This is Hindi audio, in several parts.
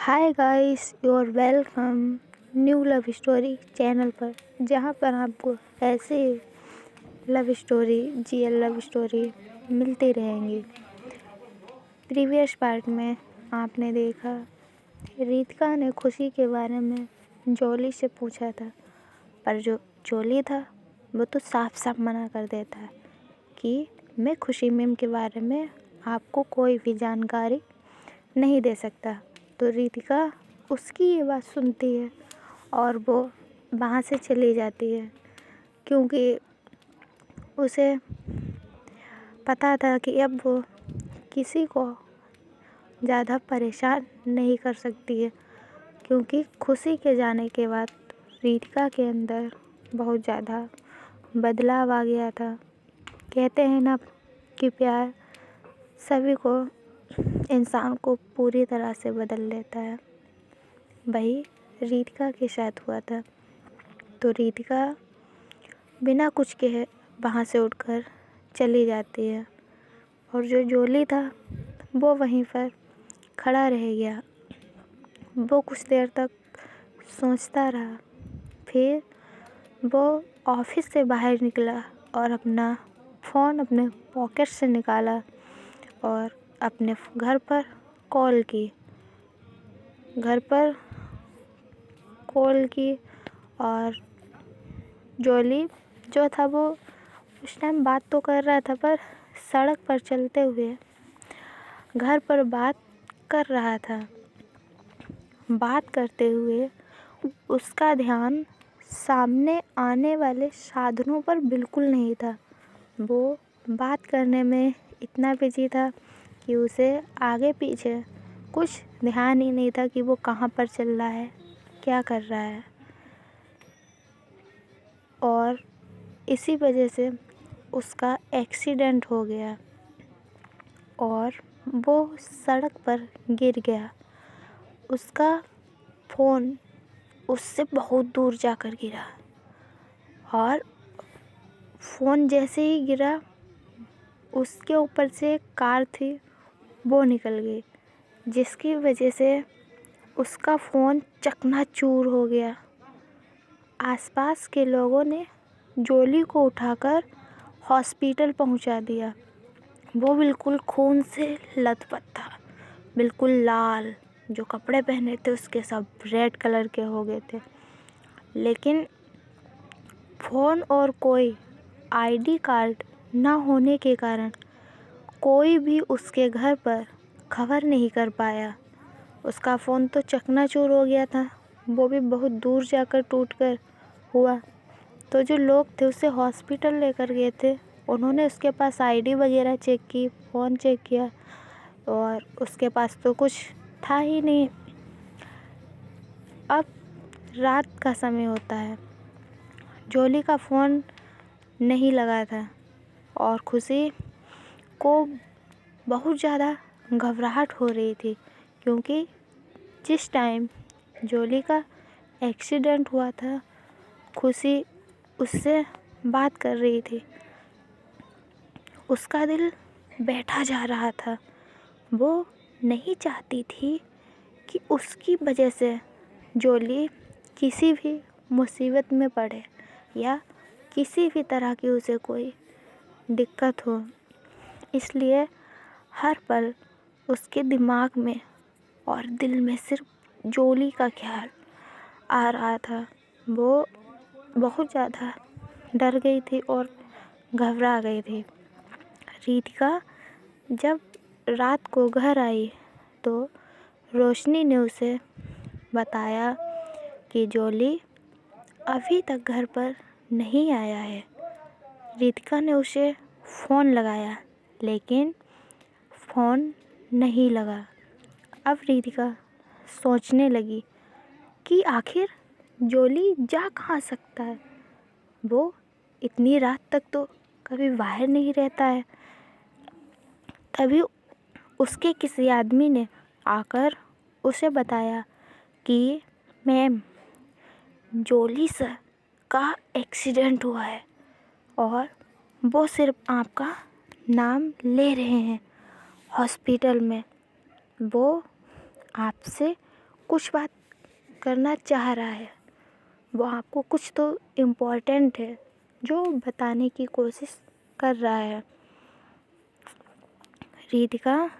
Hi guys, you are welcome new love story channel पर, जहाँ पर आपको ऐसे लव स्टोरी लव स्टोरी मिलती रहेंगी। प्रीवियस पार्ट में आपने देखा रितिका ने खुशी के बारे में जॉली से पूछा था, पर जो जॉली था वो तो साफ साफ मना कर देता है कि मैं खुशी मैम के बारे में आपको कोई भी जानकारी नहीं दे सकता। तो रितिका उसकी ये बात सुनती है और वो वहाँ से चली जाती है, क्योंकि उसे पता था कि अब वो किसी को ज़्यादा परेशान नहीं कर सकती है, क्योंकि खुशी के जाने के बाद रितिका के अंदर बहुत ज़्यादा बदलाव आ गया था। कहते हैं ना कि प्यार सभी को, इंसान को पूरी तरह से बदल देता है। वही रितिका के साथ हुआ था। तो रितिका बिना कुछ कहे वहाँ से उठकर चली जाती है और जो जॉली था वो वहीं पर खड़ा रह गया। वो कुछ देर तक सोचता रहा, फिर वो ऑफिस से बाहर निकला और अपना फ़ोन अपने पॉकेट से निकाला और अपने घर पर कॉल की और जॉली जो था वो उस टाइम बात तो कर रहा था, पर सड़क पर चलते हुए घर पर बात कर रहा था। बात करते हुए उसका ध्यान सामने आने वाले साधनों पर बिल्कुल नहीं था। वो बात करने में इतना बिजी था कि उसे आगे पीछे कुछ ध्यान ही नहीं था कि वो कहाँ पर चल रहा है, क्या कर रहा है। और इसी वजह से उसका एक्सीडेंट हो गया और वो सड़क पर गिर गया। उसका फ़ोन उससे बहुत दूर जाकर गिरा और फ़ोन जैसे ही गिरा उसके ऊपर से एक कार थी वो निकल गई, जिसकी वजह से उसका फ़ोन चकनाचूर हो गया। आसपास के लोगों ने जॉली को उठाकर हॉस्पिटल पहुंचा दिया। वो बिल्कुल खून से लथपथ था, बिल्कुल लाल। जो कपड़े पहने थे उसके सब रेड कलर के हो गए थे। लेकिन फ़ोन और कोई आईडी कार्ड ना होने के कारण कोई भी उसके घर पर खबर नहीं कर पाया। उसका फ़ोन तो चकनाचूर हो गया था, वो भी बहुत दूर जाकर टूटकर हुआ। तो जो लोग थे उसे हॉस्पिटल लेकर गए थे, उन्होंने उसके पास आईडी वगैरह चेक की, फ़ोन चेक किया और उसके पास तो कुछ था ही नहीं। अब रात का समय होता है, जॉली का फ़ोन नहीं लगा था और खुशी को बहुत ज़्यादा घबराहट हो रही थी, क्योंकि जिस टाइम जॉली का एक्सीडेंट हुआ था खुशी उससे बात कर रही थी। उसका दिल बैठा जा रहा था। वो नहीं चाहती थी कि उसकी वजह से जॉली किसी भी मुसीबत में पड़े या किसी भी तरह की उसे कोई दिक्कत हो। इसलिए हर पल उसके दिमाग में और दिल में सिर्फ जॉली का ख्याल आ रहा था। वो बहुत ज़्यादा डर गई थी और घबरा गई थी। रितिका जब रात को घर आई तो रोशनी ने उसे बताया कि जॉली अभी तक घर पर नहीं आया है। रितिका ने उसे फ़ोन लगाया, लेकिन फ़ोन नहीं लगा। अब रितिका सोचने लगी कि आखिर जॉली जा कहाँ सकता है। वो इतनी रात तक तो कभी बाहर नहीं रहता है। तभी उसके किसी आदमी ने आकर उसे बताया कि मैम, जॉली सर का एक्सीडेंट हुआ है और वो सिर्फ आपका नाम ले रहे हैं हॉस्पिटल में। वो आपसे कुछ बात करना चाह रहा है, वो आपको कुछ तो इम्पोर्टेंट है जो बताने की कोशिश कर रहा है। रितिका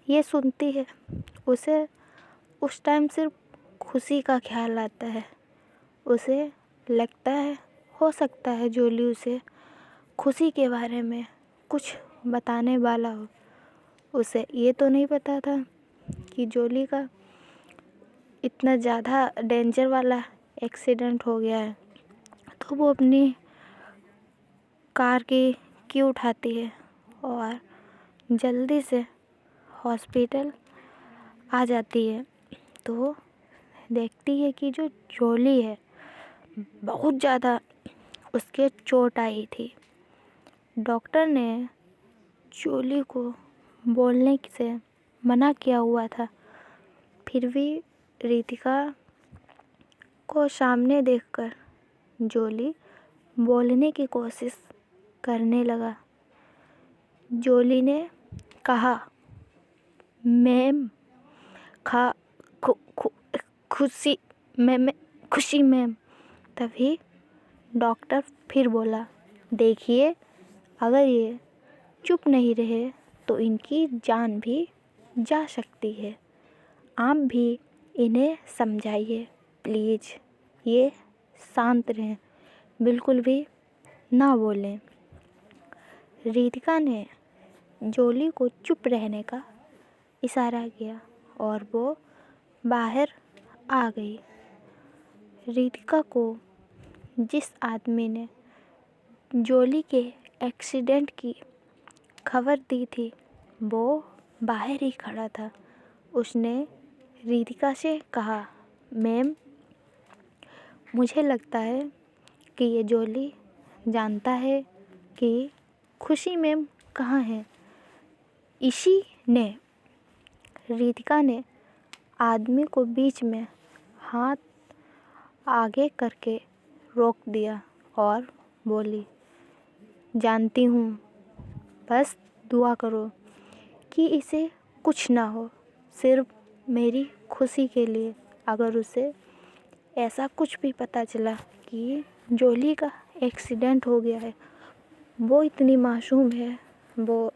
ये सुनती है, उसे उस टाइम सिर्फ खुशी का ख्याल आता है। उसे लगता है हो सकता है जोली उसे खुशी के बारे में कुछ बताने वाला हो। उसे ये तो नहीं पता था कि जोली का इतना ज़्यादा डेंजर वाला एक्सीडेंट हो गया है। तो वो अपनी कार की उठाती है और जल्दी से हॉस्पिटल आ जाती है। तो देखती है कि जो जोली है बहुत ज़्यादा उसके चोट आई थी। डॉक्टर ने जोली को बोलने से मना किया हुआ था, फिर भी रितिका को सामने देखकर जोली बोलने की कोशिश करने लगा। जोली ने कहा, मैम खुशी मैम खुशी मैम। तभी डॉक्टर फिर बोला, देखिए अगर ये चुप नहीं रहे तो इनकी जान भी जा सकती है। आप भी इन्हें समझाइए प्लीज़, ये शांत रहें, बिल्कुल भी ना बोलें। रितिका ने जोली को चुप रहने का इशारा किया और वो बाहर आ गई। रितिका को जिस आदमी ने जोली के एक्सीडेंट की खबर दी थी वो बाहर ही खड़ा था। उसने रितिका से कहा, मैम मुझे लगता है कि ये जोली जानता है कि खुशी मैम कहाँ है। इसी ने रितिका ने आदमी को बीच में हाथ आगे करके रोक दिया और बोली, जानती हूँ, बस दुआ करो कि इसे कुछ ना हो, सिर्फ मेरी खुशी के लिए। अगर उसे ऐसा कुछ भी पता चला कि जोली का एक्सीडेंट हो गया है, वो इतनी मासूम है, वो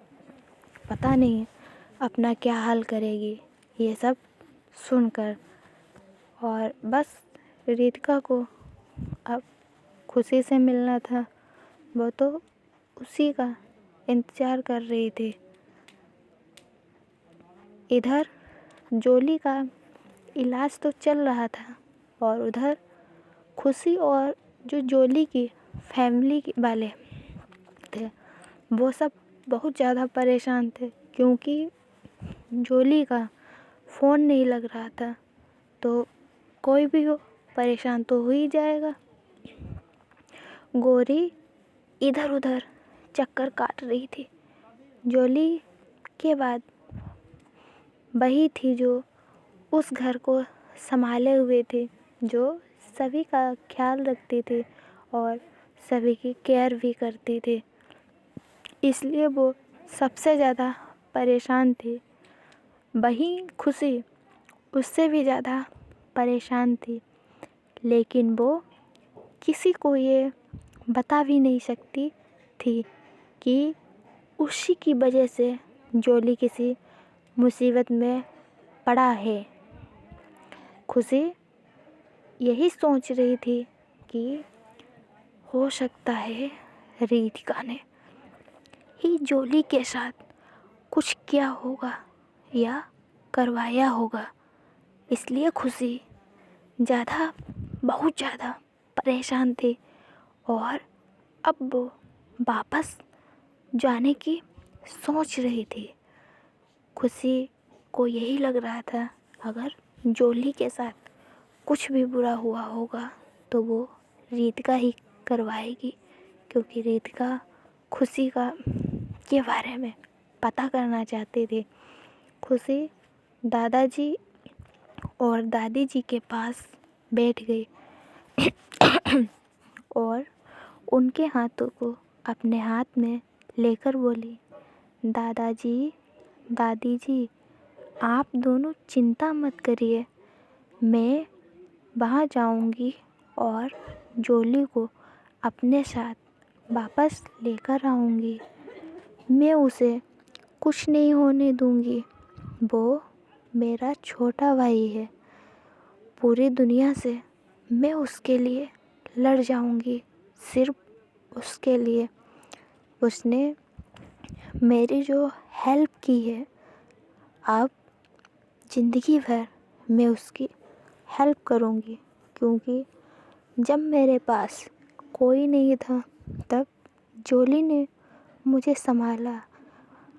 पता नहीं अपना क्या हाल करेगी ये सब सुनकर। और बस रितिका को अब खुशी से मिलना था, वो तो उसी का इंतज़ार कर रही थी। इधर जोली का इलाज तो चल रहा था और उधर खुशी और जो जोली की फैमिली वाले थे वो सब बहुत ज़्यादा परेशान थे, क्योंकि जोली का फ़ोन नहीं लग रहा था। तो कोई भी हो परेशान तो हो ही जाएगा। गौरी इधर उधर चक्कर काट रही थी। जोली के बाद वही थी जो उस घर को संभाले हुए थी, जो सभी का ख्याल रखती थी और सभी की केयर भी करती थी। इसलिए वो सबसे ज़्यादा परेशान थी। वही खुशी उससे भी ज़्यादा परेशान थी, लेकिन वो किसी को ये बता भी नहीं सकती थी कि उसी की वजह से जोली किसी मुसीबत में पड़ा है। खुशी यही सोच रही थी कि हो सकता है रितिका ने ही जोली के साथ कुछ किया होगा या करवाया होगा, इसलिए खुशी बहुत ज़्यादा परेशान थी। और अब वो वापस जाने की सोच रही थी। खुशी को यही लग रहा था अगर जोली के साथ कुछ भी बुरा हुआ होगा तो वो रितिका ही करवाएगी, क्योंकि रितिका खुशी के बारे में पता करना चाहती थी। खुशी दादाजी और दादी जी के पास बैठ गई और उनके हाथों को अपने हाथ में लेकर बोली, दादाजी दादी जी आप दोनों चिंता मत करिए, मैं वहाँ जाऊँगी और जोली को अपने साथ वापस लेकर आऊँगी। मैं उसे कुछ नहीं होने दूँगी। वो मेरा छोटा भाई है। पूरी दुनिया से मैं उसके लिए लड़ जाऊँगी, सिर्फ उसके लिए। उसने मेरी जो हेल्प की है, अब ज़िंदगी भर मैं उसकी हेल्प करूँगी, क्योंकि जब मेरे पास कोई नहीं था तब जोली ने मुझे संभाला।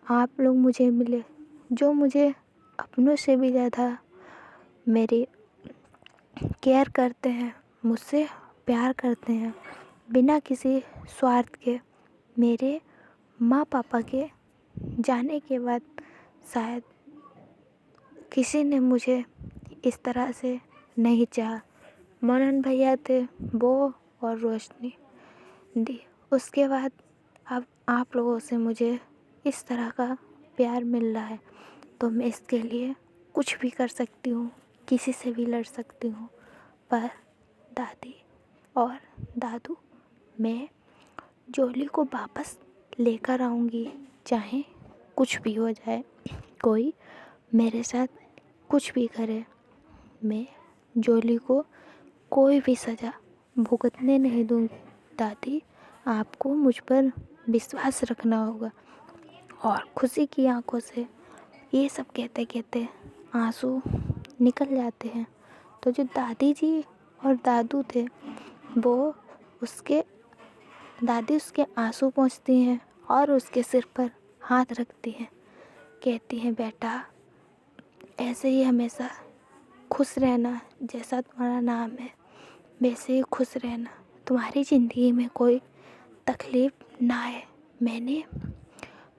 आप लोग मुझे मिले जो मुझे अपनों से भी ज़्यादा मेरी केयर करते हैं, मुझसे प्यार करते हैं, बिना किसी स्वार्थ के। मेरे माँ पापा के जाने के बाद शायद किसी ने मुझे इस तरह से नहीं चाहा। मनन भैया थे वो, और रोशनी दी। उसके बाद अब आप लोगों से मुझे इस तरह का प्यार मिल रहा है, तो मैं इसके लिए कुछ भी कर सकती हूँ, किसी से भी लड़ सकती हूँ। पर दादी और दादू, मैं जोली को वापस लेकर आऊँगी, चाहे कुछ भी हो जाए, कोई मेरे साथ कुछ भी करे। मैं जोली को कोई भी सज़ा भुगतने नहीं दूँगी। दादी, आपको मुझ पर विश्वास रखना होगा। और खुशी की आंखों से ये सब कहते कहते आंसू निकल जाते हैं। तो जो दादी जी और दादू थे, वो दादी उसके आंसू पोंछती हैं और उसके सिर पर हाथ रखती हैं, कहती हैं, बेटा ऐसे ही हमेशा खुश रहना, जैसा तुम्हारा नाम है वैसे ही खुश रहना, तुम्हारी ज़िंदगी में कोई तकलीफ़ ना आए। मैंने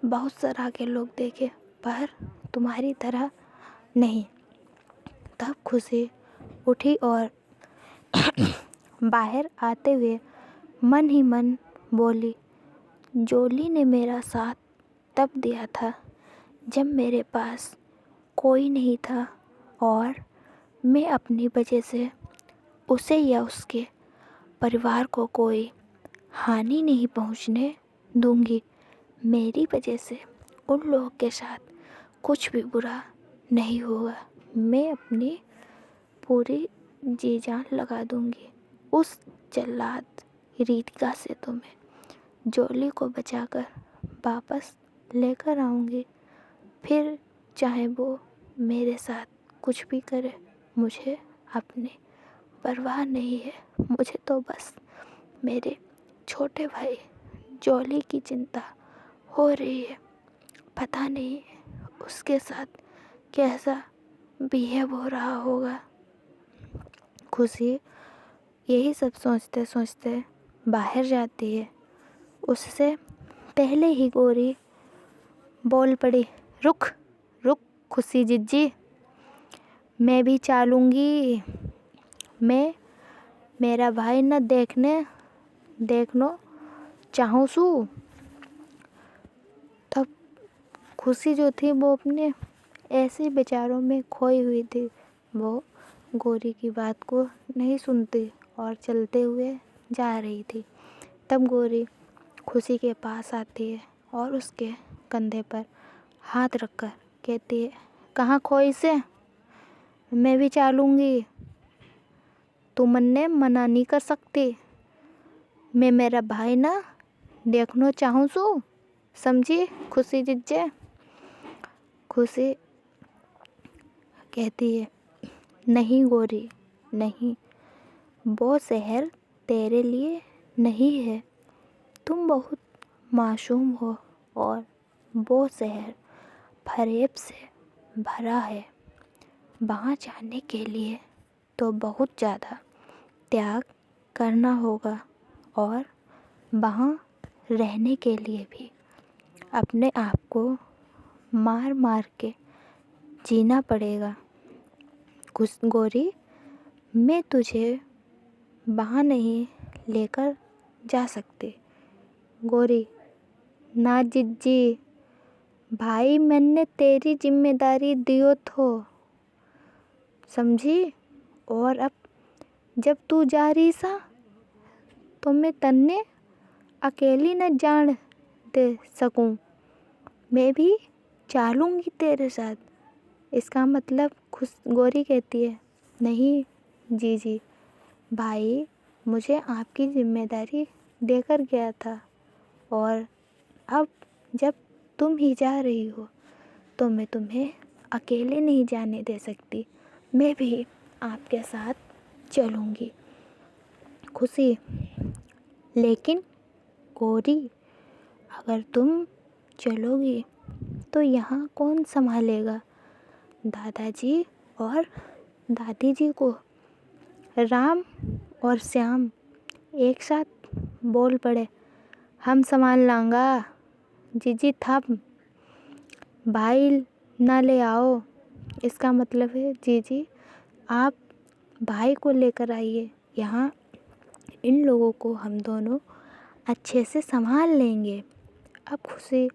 बहुत तरह के लोग देखे, पर तुम्हारी तरह नहीं। तब खुशी उठी और बाहर आते हुए मन ही मन बोली, जोली ने मेरा साथ तब दिया था जब मेरे पास कोई नहीं था, और मैं अपनी वजह से उसे या उसके परिवार को कोई हानि नहीं पहुंचने दूंगी। मेरी वजह से उन लोगों के साथ कुछ भी बुरा नहीं होगा। मैं अपनी पूरी जी जान लगा दूंगी। उस जल्लाद रीतिका से तो मैं जोली को बचाकर वापस लेकर आऊँगी। फिर चाहे वो मेरे साथ कुछ भी करे, मुझे अपनी परवाह नहीं है। मुझे तो बस मेरे छोटे भाई जोली की चिंता हो रही है। पता नहीं उसके साथ कैसा बिहेव हो रहा होगा। खुशी यही सब सोचते सोचते बाहर जाती है। उससे पहले ही गोरी बोल पड़ी, रुक रुक खुशी जिज्जी, मैं भी चलूँगी। मैं मेरा भाई न देखनो चाहूँ सू। तब खुशी जो थी वो अपने ऐसे विचारों में खोई हुई थी। वो गोरी की बात को नहीं सुनती और चलते हुए जा रही थी। तब गोरी खुशी के पास आती है और उसके कंधे पर हाथ रखकर कहती है, कहाँ खोई से, मैं भी चलूँगी। तू मन्ने मना नहीं कर सकती। मैं मेरा भाई ना देखना चाहूँ सू, समझी खुशी जिज्जे। खुशी कहती है, नहीं गोरी नहीं, वो शहर तेरे लिए नहीं है। तुम बहुत मासूम हो और वो शहर फरेब से भरा है। वहाँ जाने के लिए तो बहुत ज़्यादा त्याग करना होगा, और वहाँ रहने के लिए भी अपने आप को मार मार के जीना पड़ेगा। गोरी, मैं तुझे वहाँ नहीं लेकर जा सकती। गोरी, ना जिज्जी भाई, मैंने तेरी जिम्मेदारी दियो थो, समझी। और अब जब तू जा रही सा तो मैं तन्ने अकेली न जान दे सकूं, मैं भी चलूँगी तेरे साथ। इसका मतलब गौरी कहती है, नहीं जीजी, भाई मुझे आपकी जिम्मेदारी देकर गया था और अब जब तुम ही जा रही हो तो मैं तुम्हें अकेले नहीं जाने दे सकती, मैं भी आपके साथ चलूँगी। खुशी, लेकिन गौरी अगर तुम चलोगी तो यहाँ कौन संभालेगा दादाजी और दादी जी को? राम और श्याम एक साथ बोल पड़े, हम संभाल लांगा जीजी, थम भाई ना ले आओ। इसका मतलब है जीजी आप भाई को लेकर आइए, यहाँ इन लोगों को हम दोनों अच्छे से संभाल लेंगे। अब खुशी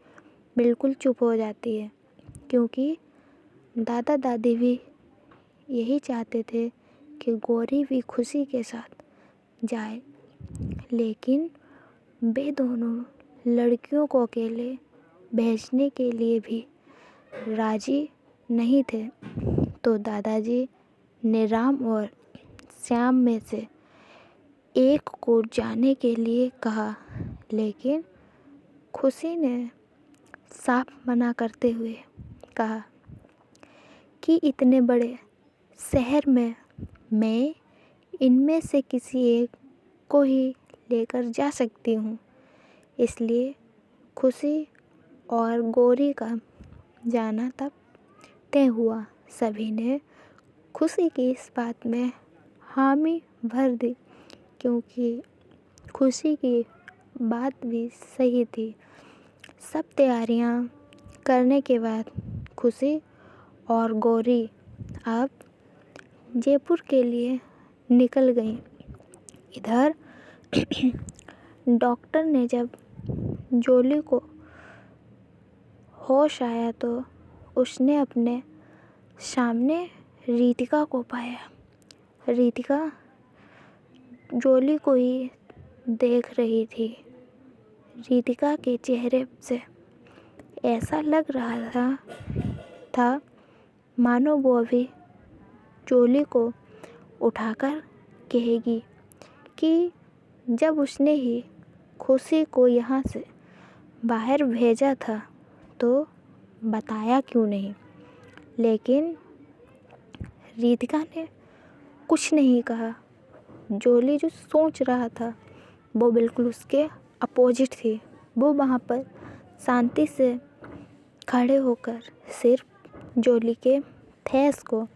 बिल्कुल चुप हो जाती है क्योंकि दादा दादी भी यही चाहते थे कि गौरी भी खुशी के साथ जाए, लेकिन वे दोनों लड़कियों को अकेले भेजने के लिए भी राजी नहीं थे। तो दादाजी ने राम और श्याम में से एक को जाने के लिए कहा, लेकिन खुशी ने साफ मना करते हुए कहा कि इतने बड़े शहर में मैं इनमें से किसी एक को ही लेकर जा सकती हूँ। इसलिए खुशी और गौरी का जाना तब तय हुआ। सभी ने खुशी की इस बात में हामी भर दी क्योंकि खुशी की बात भी सही थी। सब तैयारियां करने के बाद खुशी और गौरी अब जयपुर के लिए निकल गई। इधर डॉक्टर ने जब जोली को होश आया तो उसने अपने सामने रितिका को पाया। रितिका जोली को ही देख रही थी। रितिका के चेहरे से ऐसा लग रहा था मानो वो अभी जोली को उठाकर कहेगी कि जब उसने ही खुशी को यहाँ से बाहर भेजा था तो बताया क्यों नहीं। लेकिन रितिका ने कुछ नहीं कहा। जोली जो सोच रहा था वो बिल्कुल उसके अपोजिट थी। वो वहाँ पर शांति से खड़े होकर सिर्फ जोली के फेस को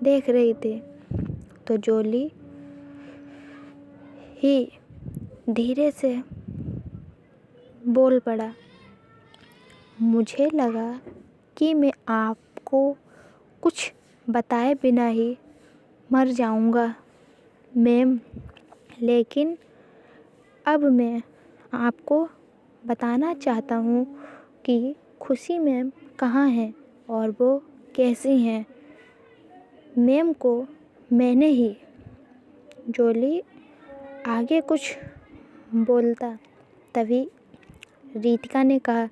देख रही थी। तो जोली ही धीरे से बोल पड़ा, मुझे लगा कि मैं आपको कुछ बताए बिना ही मर जाऊंगा मैम, लेकिन अब मैं आपको बताना चाहता हूँ कि खुशी मैम कहाँ हैं और वो कैसी हैं। मैम को मैंने ही। जोली आगे कुछ बोलता तभी रितिका ने कहा,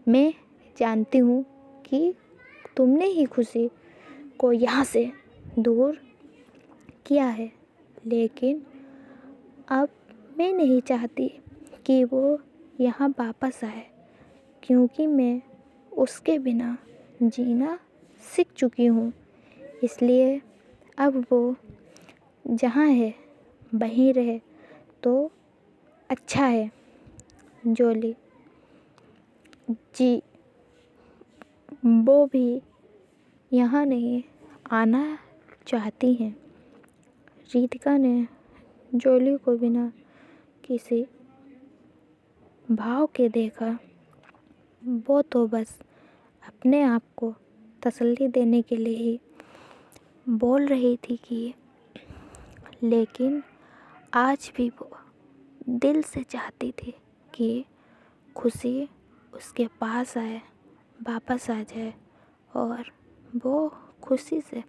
मैं जानती हूँ कि तुमने ही खुशी को यहाँ से दूर किया है, लेकिन अब मैं नहीं चाहती कि वो यहाँ वापस आए क्योंकि मैं उसके बिना जीना सीख चुकी हूँ। इसलिए अब वो जहाँ है वहीं रहे तो अच्छा है। जोली जी, वो भी यहाँ नहीं आना चाहती हैं। रितिका ने जोली को बिना किसी भाव के देखा। वो तो बस अपने आप को तसल्ली देने के लिए ही बोल रही थी कि, लेकिन आज भी वो दिल से चाहती थी कि खुशी उसके पास आए, वापस आ जाए और वो खुशी से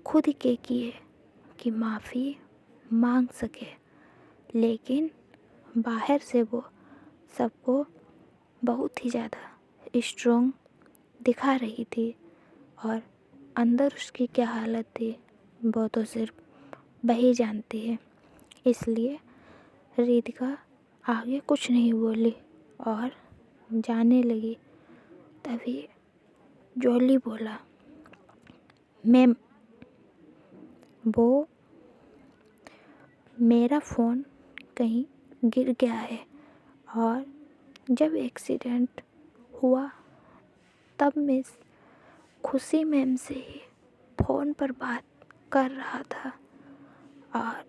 खुद के किए की माफ़ी मांग सके, लेकिन बाहर से वो सबको बहुत ही ज़्यादा स्ट्रॉन्ग दिखा रही थी और अंदर उसकी क्या हालत थी वो तो सिर्फ वही जानती है। इसलिए रितिका आगे कुछ नहीं बोली और जाने लगी। तभी जॉली बोला, मैम वो मेरा फ़ोन कहीं गिर गया है और जब एक्सीडेंट हुआ तब मैं खुशी मैम से ही फ़ोन पर बात कर रहा था और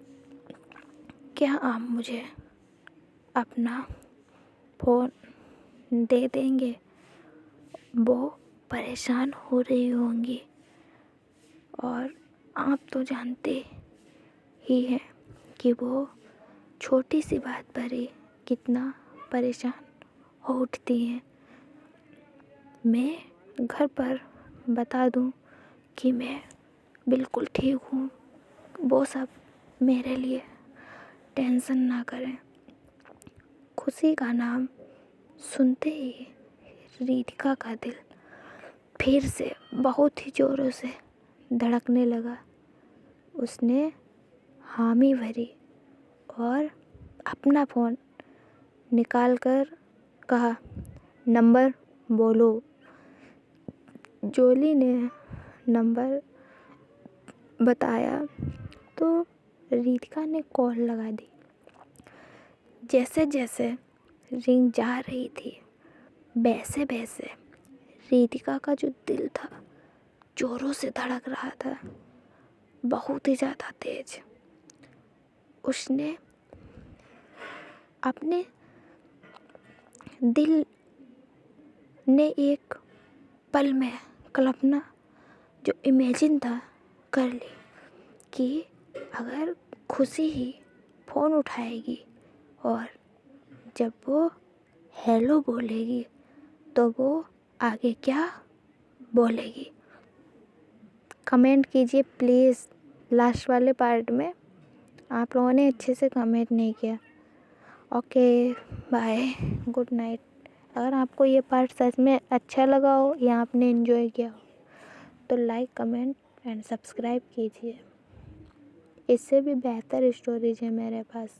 क्या आप मुझे अपना फ़ोन दे देंगे? वो परेशान हो रही होंगी और आप तो जानते ही हैं कि वो छोटी सी बात पर ही कितना परेशान हो उठती हैं। मैं घर पर बता दूं कि मैं बिल्कुल ठीक हूँ, वो सब मेरे लिए टेंशन ना करें। खुशी का नाम सुनते ही रितिका का दिल फिर से बहुत ही ज़ोरों से धड़कने लगा। उसने हामी भरी और अपना फ़ोन निकाल कर कहा, नंबर बोलो। जॉली ने नंबर बताया तो रितिका ने कॉल लगा दी। जैसे जैसे रिंग जा रही थी वैसे वैसे रितिका का जो दिल था जोरों से धड़क रहा था, बहुत ही ज़्यादा तेज। उसने अपने दिल ने एक पल में कल्पना जो इमेजिन था कर ली कि अगर खुशी ही फ़ोन उठाएगी और जब वो हेलो बोलेगी तो वो आगे क्या बोलेगी। कमेंट कीजिए प्लीज़। लास्ट वाले पार्ट में आप लोगों ने अच्छे से कमेंट नहीं किया। Okay bye, good night. अगर आपको ये पार्ट सच में अच्छा लगा हो या आपने एंजॉय किया हो तो लाइक कमेंट एंड सब्सक्राइब कीजिए। इससे भी बेहतर स्टोरीज है मेरे पास।